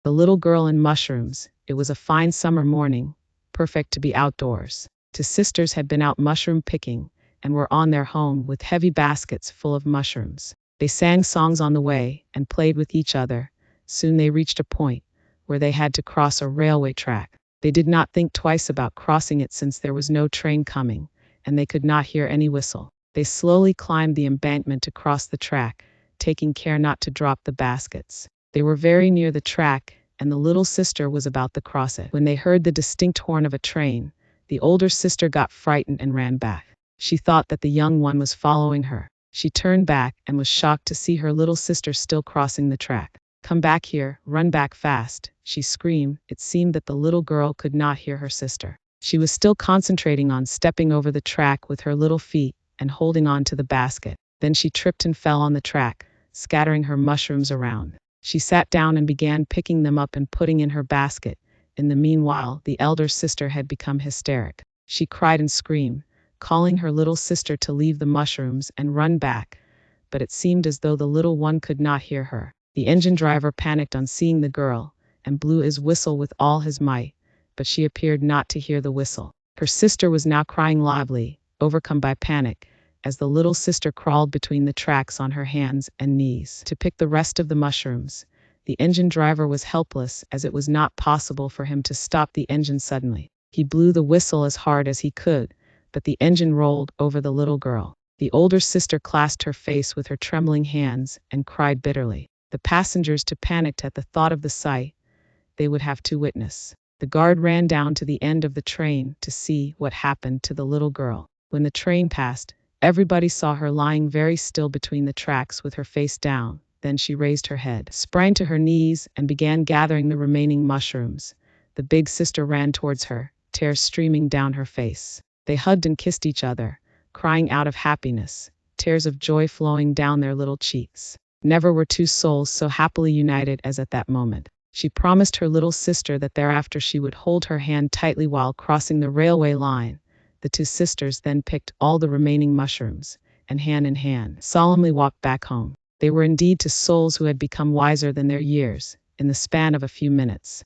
The little girl and mushrooms. It was a fine summer morning, perfect to be outdoors. Two sisters had been out mushroom picking and were on their home with heavy baskets full of mushrooms. They sang songs on the way and played with each other. Soon they reached a point where they had to cross a railway track. They did not think twice about crossing it since there was no train coming, and they could not hear any whistle. They slowly climbed the embankment to cross the track, taking care not to drop the baskets. They were very near the track, and the little sister was about to cross it. When they heard the distinct horn of a train, the older sister got frightened and ran back. She thought that the young one was following her. She turned back and was shocked to see her little sister still crossing the track. "Come back here, run back fast," she screamed. It seemed that the little girl could not hear her sister. She was still concentrating on stepping over the track with her little feet and holding on to the basket. Then she tripped and fell on the track, scattering her mushrooms around. She sat down and began picking them up and putting in her basket. In the meanwhile, the elder sister had become hysteric. She cried and screamed, calling her little sister to leave the mushrooms and run back, but it seemed as though the little one could not hear her. The engine driver panicked on seeing the girl and blew his whistle with all his might, but she appeared not to hear the whistle. Her sister was now crying loudly, overcome by panic, as the little sister crawled between the tracks on her hands and knees to pick the rest of the mushrooms. The engine driver was helpless, as it was not possible for him to stop the engine suddenly. He blew the whistle as hard as he could, but the engine rolled over the little girl. The older sister clasped her face with her trembling hands and cried bitterly. The passengers too panicked at the thought of the sight they would have to witness. The guard ran down to the end of the train to see what happened to the little girl. When the train passed, everybody saw her lying very still between the tracks with her face down. Then she raised her head, sprang to her knees, and began gathering the remaining mushrooms. The big sister ran towards her, tears streaming down her face. They hugged and kissed each other, crying out of happiness, tears of joy flowing down their little cheeks. Never were two souls so happily united as at that moment. She promised her little sister that thereafter she would hold her hand tightly while crossing the railway line. The two sisters then picked all the remaining mushrooms, and hand in hand, solemnly walked back home. They were indeed two souls who had become wiser than their years, in the span of a few minutes.